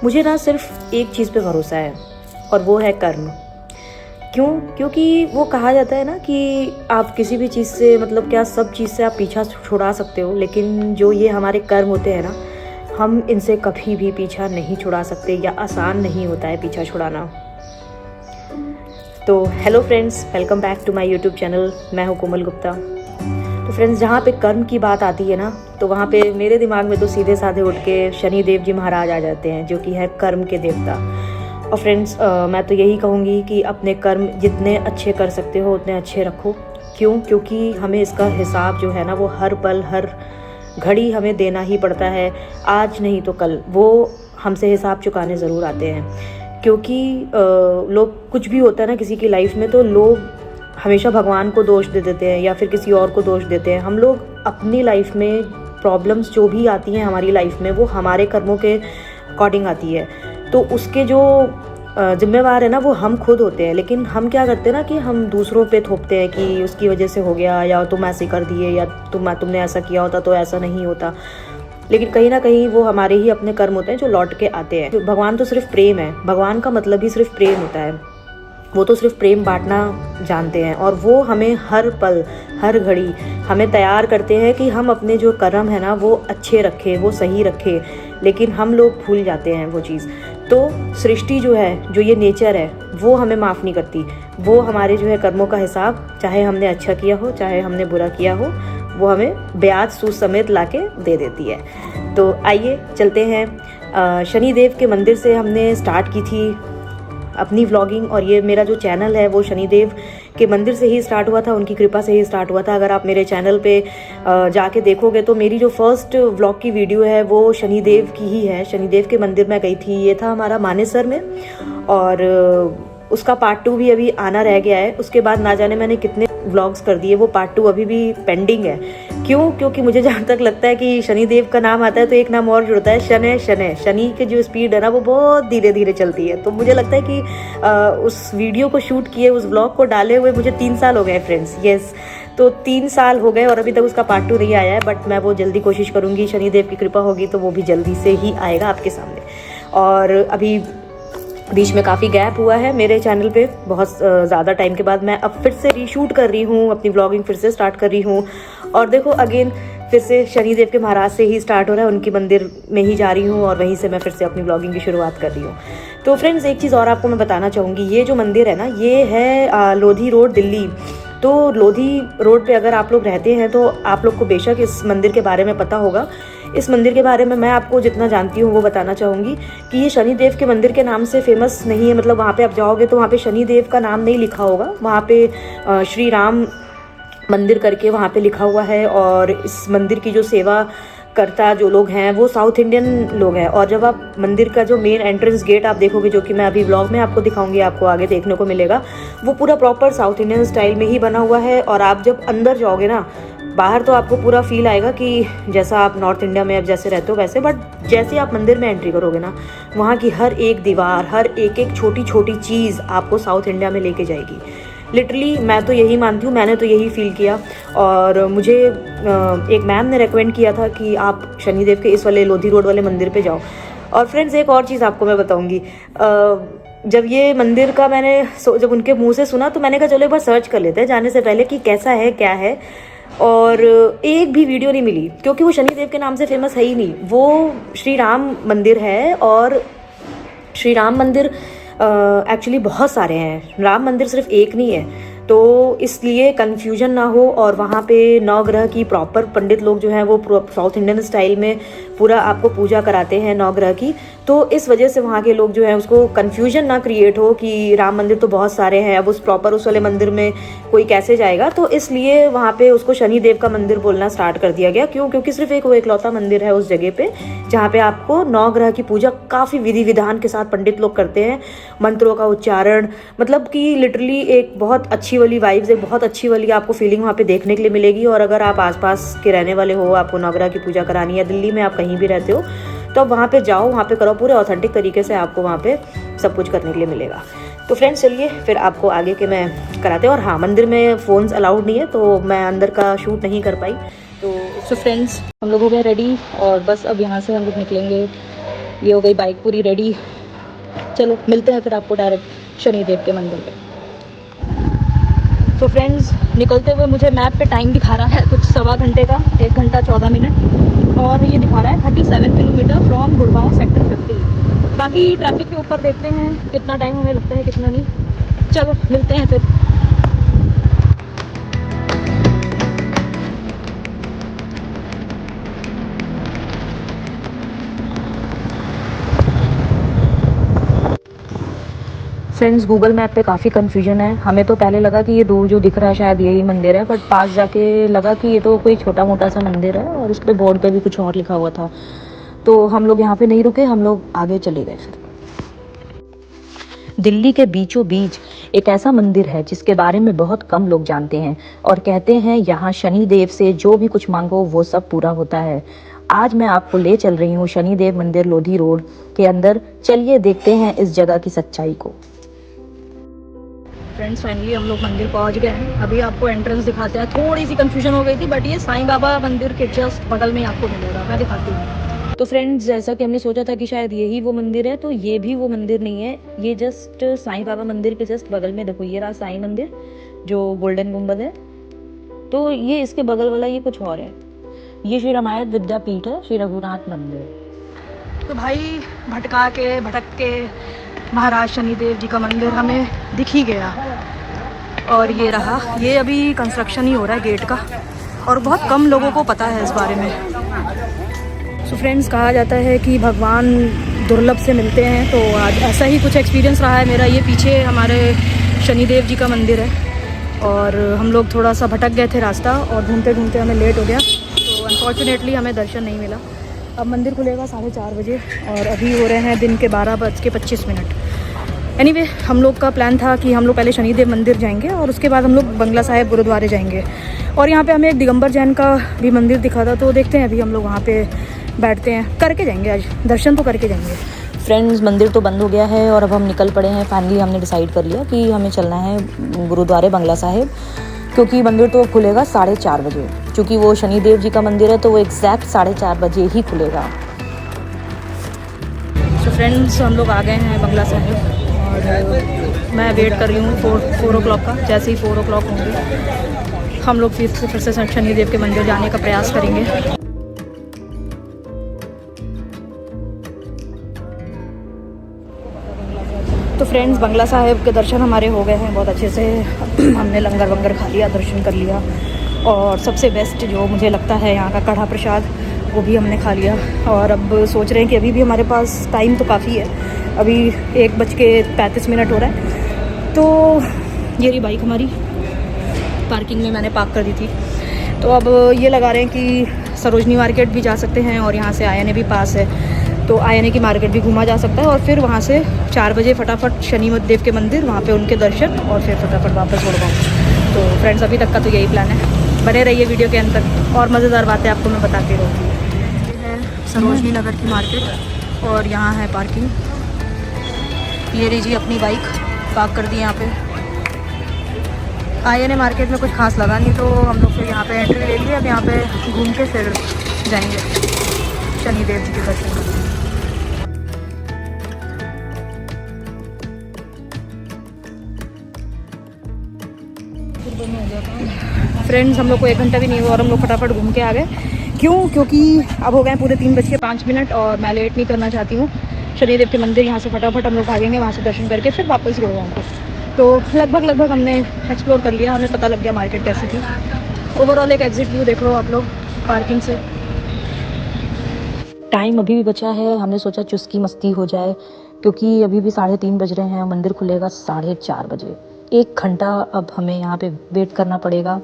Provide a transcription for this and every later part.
मुझे ना सिर्फ एक चीज़ पे भरोसा है और वो है कर्म। क्यों? क्योंकि वो कहा जाता है ना कि आप किसी भी चीज़ से मतलब क्या सब चीज़ से आप पीछा छुड़ा सकते हो, लेकिन जो ये हमारे कर्म होते हैं ना, हम इनसे कभी भी पीछा नहीं छुड़ा सकते या आसान नहीं होता है पीछा छुड़ाना। तो hello friends, welcome back to my YouTube channel. मैं हूँ कोमल गुप्ता। तो फ्रेंड्स, जहाँ पे कर्म की बात आती है ना, तो वहाँ पे मेरे दिमाग में तो सीधे साधे उठ के शनि देव जी महाराज आ जाते हैं, जो कि है कर्म के देवता। और फ्रेंड्स, मैं तो यही कहूँगी कि अपने कर्म जितने अच्छे कर सकते हो उतने अच्छे रखो। क्यों? क्योंकि हमें इसका हिसाब जो है ना, वो हर पल हर घड़ी हमें देना ही पड़ता है। आज नहीं तो कल वो हमसे हिसाब चुकाने ज़रूर आते हैं। क्योंकि लोग कुछ भी होता है ना किसी की लाइफ में, तो लोग हमेशा भगवान को दोष दे देते हैं या फिर किसी और को दोष देते हैं। हम लोग अपनी लाइफ में प्रॉब्लम्स जो भी आती हैं हमारी लाइफ में, वो हमारे कर्मों के अकॉर्डिंग आती है। तो उसके जो जिम्मेवार है ना, वो हम खुद होते हैं। लेकिन हम क्या करते हैं ना कि हम दूसरों पे थोपते हैं कि उसकी वजह से हो गया, या तुम ऐसे कर दिए, या तुमने ऐसा किया होता तो ऐसा नहीं होता। लेकिन कहीं ना कहीं वो हमारे ही अपने कर्म होते हैं जो लौट के आते हैं। भगवान तो सिर्फ प्रेम है, भगवान का मतलब ही सिर्फ प्रेम होता है। वो तो सिर्फ प्रेम बांटना जानते हैं, और वो हमें हर पल हर घड़ी हमें तैयार करते हैं कि हम अपने जो कर्म है ना वो अच्छे रखें, वो सही रखें। लेकिन हम लोग भूल जाते हैं वो चीज़। तो सृष्टि जो है, जो ये नेचर है, वो हमें माफ़ नहीं करती। वो हमारे जो है कर्मों का हिसाब, चाहे हमने अच्छा किया हो चाहे हमने बुरा किया हो, वो हमें ब्याज सूद समेत लाके दे देती है। तो आइए चलते हैं। शनि देव के मंदिर से हमने स्टार्ट की थी अपनी व्लॉगिंग, और ये मेरा जो चैनल है वो शनिदेव के मंदिर से ही स्टार्ट हुआ था, उनकी कृपा से ही स्टार्ट हुआ था। अगर आप मेरे चैनल पे जाके देखोगे तो मेरी जो फर्स्ट व्लॉग की वीडियो है वो शनिदेव की ही है। शनिदेव के मंदिर में गई थी, ये था हमारा मानेसर में, और उसका पार्ट 2 भी अभी आना रह गया है। उसके बाद ना जाने मैंने कितने व्लॉग्स कर दिए, वो पार्ट 2 अभी भी पेंडिंग है। क्यों? क्योंकि मुझे जहाँ तक लगता है कि शनिदेव का नाम आता है तो एक नाम और जुड़ता है, शनै। शनि की जो स्पीड है ना वो बहुत धीरे धीरे चलती है। तो मुझे लगता है कि उस वीडियो को शूट किए, उस व्लॉग को डाले हुए मुझे 3 साल हो गए फ्रेंड्स। यस, तो 3 साल हो गए और अभी तक उसका पार्ट 2 नहीं आया है। बट मैं वो जल्दी कोशिश करूँगी, शनिदेव की कृपा होगी तो वो भी जल्दी से ही आएगा आपके सामने। और अभी बीच में काफ़ी गैप हुआ है मेरे चैनल पे, बहुत ज़्यादा टाइम के बाद मैं अब फिर से रीशूट कर रही हूँ, अपनी व्लॉगिंग फिर से स्टार्ट कर रही हूँ। और देखो अगेन फिर से शनिदेव के महाराज से ही स्टार्ट हो रहा है, उनकी मंदिर में ही जा रही हूँ और वहीं से मैं फिर से अपनी व्लॉगिंग की शुरुआत कर रही हूँ। तो फ्रेंड्स, एक चीज़ और आपको मैं बताना चाहूँगी। ये जो मंदिर है ना, ये है लोधी रोड, दिल्ली। तो लोधी रोड पे अगर आप लोग रहते हैं तो आप लोग को बेशक इस मंदिर के बारे में पता होगा। इस मंदिर के बारे में मैं आपको जितना जानती हूँ वो बताना चाहूँगी कि ये शनिदेव के मंदिर के नाम से फेमस नहीं है। मतलब वहाँ पे आप जाओगे तो वहाँ पे शनिदेव का नाम नहीं लिखा होगा, वहाँ पे श्री राम मंदिर करके वहाँ पे लिखा हुआ है। और इस मंदिर की जो सेवा करता जो लोग हैं वो साउथ इंडियन लोग हैं। और जब आप मंदिर का जो मेन एंट्रेंस गेट आप देखोगे, जो कि मैं अभी व्लॉग में आपको दिखाऊंगी, आपको आगे देखने को मिलेगा, वो पूरा प्रॉपर साउथ इंडियन स्टाइल में ही बना हुआ है। और आप जब अंदर जाओगे ना, बाहर तो आपको पूरा फील आएगा कि जैसा आप नॉर्थ इंडिया में अब जैसे रहते हो वैसे, बट जैसे आप मंदिर में एंट्री करोगे ना, वहाँ की हर एक दीवार, हर एक छोटी छोटी चीज़ आपको साउथ इंडिया में लेके जाएगी। लिटरली मैं तो यही मानती हूँ, मैंने तो यही फील किया। और मुझे एक मैम ने रेकमेंड किया था कि आप शनिदेव के इस वाले लोधी रोड वाले मंदिर पे जाओ। और फ्रेंड्स, एक और चीज़ आपको मैं बताऊँगी। जब ये मंदिर का मैंने जब उनके मुंह से सुना तो मैंने कहा चलो एक बार सर्च कर लेते हैं जाने से पहले कि कैसा है क्या है। और एक भी वीडियो नहीं मिली, क्योंकि वो शनिदेव के नाम से फेमस है ही नहीं। वो श्री राम मंदिर है, और श्री राम मंदिर एक्चुअली बहुत सारे हैं, राम मंदिर सिर्फ एक नहीं है। तो इसलिए कन्फ्यूजन ना हो। और वहाँ पे नवग्रह की प्रॉपर पंडित लोग जो हैं वो साउथ इंडियन स्टाइल में पूरा आपको पूजा कराते हैं नवग्रह की। तो इस वजह से वहाँ के लोग जो हैं उसको कन्फ्यूजन ना क्रिएट हो कि राम मंदिर तो बहुत सारे हैं, अब उस प्रॉपर उस वाले मंदिर में कोई कैसे जाएगा। तो इसलिए वहाँ पे उसको शनिदेव का मंदिर बोलना स्टार्ट कर दिया गया। क्यों? क्योंकि सिर्फ एक वो इकलौता मंदिर है उस जगह पे जहाँ पे आपको नवग्रह की पूजा काफ़ी विधि विधान के साथ पंडित लोग करते हैं, मंत्रों का उच्चारण, मतलब कि लिटरली एक बहुत अच्छी वाली वाइब्स, एक बहुत अच्छी वाली आपको फीलिंग वहाँ पे देखने के लिए मिलेगी। और अगर आप आसपास के रहने वाले हो, आपको नवग्रह की पूजा करानी है, दिल्ली में आप कहीं भी रहते हो, तो आप वहाँ पे जाओ, वहाँ पे करो, पूरे ऑथेंटिक तरीके से आपको वहाँ पे सब कुछ करने के लिए मिलेगा। तो फ्रेंड्स, चलिए फिर आपको आगे के मैं कराते हैं। और हाँ, मंदिर में फ़ोन्स अलाउड नहीं है तो मैं अंदर का शूट नहीं कर पाई। तो फ्रेंड्स, हम लोग हो गए रेडी और बस अब यहाँ से हम लोग निकलेंगे ये हो गई बाइक पूरी रेडी। चलो मिलते हैं फिर आपको डायरेक्ट शनिदेव के मंदिर पे। तो फ्रेंड्स, निकलते हुए मुझे मैप पे टाइम दिखा रहा है कुछ 1.25 घंटे का, 1 घंटा 14 मिनट, और ये दिखा रहा है 37 किलोमीटर फ्रॉम गुड़गांव सेक्टर 50। बाकी ट्रैफिक के ऊपर देखते हैं कितना टाइम हमें लगता है कितना नहीं। चलो मिलते हैं फिर। फ्रेंड्स, गूगल मैप पे काफ़ी कन्फ्यूजन है। हमें तो पहले लगा कि ये दूर जो दिख रहा है शायद यही मंदिर है, बट पास जाके लगा कि ये तो कोई छोटा मोटा सा मंदिर है और उस पर बोर्ड पे भी कुछ और लिखा हुआ था। तो हम लोग यहाँ पे नहीं रुके, हम लोग आगे चले गए। फिर दिल्ली के बीचों बीच एक ऐसा मंदिर है जिसके बारे में बहुत कम लोग जानते हैं और कहते हैं यहाँ शनिदेव से जो भी कुछ मांगो वो सब पूरा होता है। आज मैं आपको ले चल रही हूँ शनिदेव मंदिर लोधी रोड के अंदर। चलिए देखते हैं इस जगह की सच्चाई को। फ्रेंड्स, फाइनली हम लोग मंदिर पहुंच गए हैं। अभी आपको एंट्रेंस दिखाते हैं। थोड़ी सी कंफ्यूजन हो गई थी, बट ये साईं बाबा मंदिर के जस्ट बगल में ही आपको मिलेगा। मैं दिखाती हूँ। तो फ्रेंड्स, जैसा कि हमने सोचा था कि शायद यही वो मंदिर है, तो ये भी वो मंदिर नहीं है। ये जस्ट साईं बाबा मंदिर के जस्ट बगल में देखो, ये रहा साईं मंदिर जो गोल्डन गुंबद है। तो ये इसके बगल वाला ये कुछ और है। ये श्री रामायण विद्यापीठ है, श्री रघुनाथ मंदिर। तो भाई भटक के महाराज शनिदेव जी का मंदिर हमें दिख ही गया। और ये रहा, ये अभी कंस्ट्रक्शन ही हो रहा है गेट का, और बहुत कम लोगों को पता है इस बारे में। सो फ्रेंड्स, कहा जाता है कि भगवान दुर्लभ से मिलते हैं, तो आज ऐसा ही कुछ एक्सपीरियंस रहा है मेरा। ये पीछे हमारे शनिदेव जी का मंदिर है और हम लोग थोड़ा सा भटक गए थे रास्ता, और ढूंढते ढूंढते हमें लेट हो गया, तो अनफॉर्चुनेटली हमें दर्शन नहीं मिला। अब मंदिर खुलेगा 4:30 बजे और अभी हो रहे हैं दिन के 12:25। एनीवे, हम लोग का प्लान था कि हम लोग पहले शनिदेव मंदिर जाएंगे और उसके बाद हम लोग बंगला साहिब गुरुद्वारे जाएंगे। और यहाँ पे हमें एक दिगंबर जैन का भी मंदिर दिखा था, तो देखते हैं अभी हम लोग वहाँ पे बैठते हैं, करके जाएंगे। आज दर्शन तो करके जाएंगे। फ्रेंड्स, मंदिर तो बंद हो गया है और अब हम निकल पड़े हैं। फाइनली हमने डिसाइड कर लिया कि हमें चलना है गुरुद्वारे बंगला साहिब, क्योंकि मंदिर तो खुलेगा 4:30 बजे। क्योंकि वो शनिदेव जी का मंदिर है तो वो एग्जैक्ट 4:30 बजे ही खुलेगा। तो फ्रेंड्स, हम लोग आ गए हैं बंगला साहिब और मैं वेट कर रही हूँ 4 o'clock का। जैसे ही 4 o'clock होंगे हम लोग फिर से शनिदेव के मंदिर जाने का प्रयास करेंगे। तो फ्रेंड्स, बंगला साहिब के दर्शन हमारे हो गए हैं बहुत अच्छे से। हमने लंगर वंगर खा लिया, दर्शन कर लिया, और सबसे बेस्ट जो मुझे लगता है यहाँ का कढ़ा प्रसाद, वो भी हमने खा लिया। और अब सोच रहे हैं कि अभी भी हमारे पास टाइम तो काफ़ी है, अभी 1:35 हो रहा है। तो ये रही बाइक हमारी, पार्किंग में मैंने पार्क कर दी थी। तो अब ये लगा रहे हैं कि सरोजनी मार्केट भी जा सकते हैं और यहाँ से आईएनए भी पास है, तो आईएनए की मार्केट भी घूमा जा सकता है। और फिर वहाँ से 4 बजे फटाफट शनिदेव के मंदिर, वहाँ पे उनके दर्शन, और फिर फटाफट वापस गुड़गांव। तो फ्रेंड्स, अभी तक का तो यही प्लान है। बने रहिए वीडियो के अंत तक, और मज़ेदार बातें आपको मैं बताती रहूँगी। ये है सरोजनी नगर की मार्केट और यहाँ है पार्किंग। ये लीजिए अपनी बाइक पार्क कर दी यहाँ पे। आईएनए मार्केट में कुछ खास लगा नहीं, तो हम लोग फिर यहाँ पे एंट्री ले लिए। अब यहाँ पे घूम के फिर जाएंगे शनिदेव जी के दर्शन करने। फ्रेंड्स, हम लोग को 1 घंटा भी नहीं हुआ और हम लोग फटाफट घूम के आ गए। क्यों? क्योंकि अब हो गए पूरे 3:05 और मैं लेट नहीं करना चाहती हूँ। शनिदेव के मंदिर यहाँ से फटाफट हम लोग भागेंगे, वहाँ से दर्शन करके फिर वापस गुड़गांव को। तो लगभग हमने एक्सप्लोर कर लिया, हमें पता लग गया मार्केट कैसी थी। ओवरऑल एक एग्जिट व्यू देख लो आप लोग पार्किंग से। टाइम अभी भी बचा है, हमने सोचा चुस्की मस्ती हो जाए, क्योंकि अभी भी 3:30 बज रहे हैं, मंदिर खुलेगा 4:30 बजे। 1 घंटा अब हमें यहाँ पे वेट करना पड़ेगा।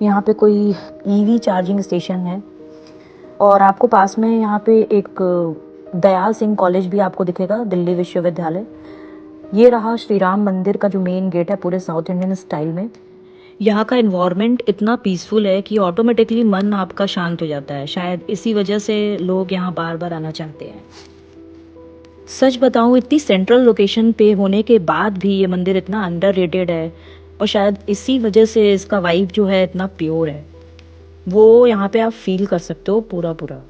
यहाँ पे कोई ईवी चार्जिंग स्टेशन है और आपको पास में यहाँ पे एक दयाल सिंह कॉलेज भी आपको दिखेगा, दिल्ली विश्वविद्यालय। ये रहा श्री राम मंदिर का जो मेन गेट है, पूरे साउथ इंडियन स्टाइल में। यहाँ का इन्वायरमेंट इतना पीसफुल है कि ऑटोमेटिकली मन आपका शांत हो जाता है। शायद इसी वजह से लोग यहाँ बार बार आना चाहते हैं। सच बताऊँ, इतनी सेंट्रल लोकेशन पे होने के बाद भी ये मंदिर इतना अंडररेटेड है, और शायद इसी वजह से इसका वाइब जो है इतना प्योर है, वो यहाँ पे आप फील कर सकते हो पूरा।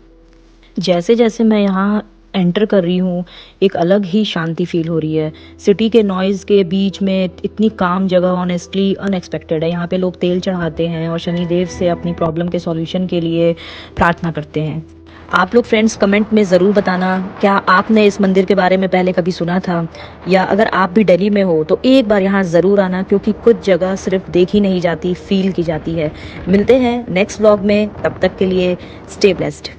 जैसे जैसे मैं यहाँ एंटर कर रही हूँ एक अलग ही शांति फील हो रही है। सिटी के नॉइज़ के बीच में इतनी काम जगह ऑनेस्टली अनएक्सपेक्टेड है। यहाँ पे लोग तेल चढ़ाते हैं और शनिदेव से अपनी प्रॉब्लम के सॉल्यूशन के लिए प्रार्थना करते हैं। आप लोग फ्रेंड्स कमेंट में ज़रूर बताना, क्या आपने इस मंदिर के बारे में पहले कभी सुना था, या अगर आप भी दिल्ली में हो तो एक बार यहाँ ज़रूर आना, क्योंकि कुछ जगह सिर्फ देखी नहीं जाती, फील की जाती है। मिलते हैं नेक्स्ट व्लॉग में, तब तक के लिए स्टे ब्लेस्ड।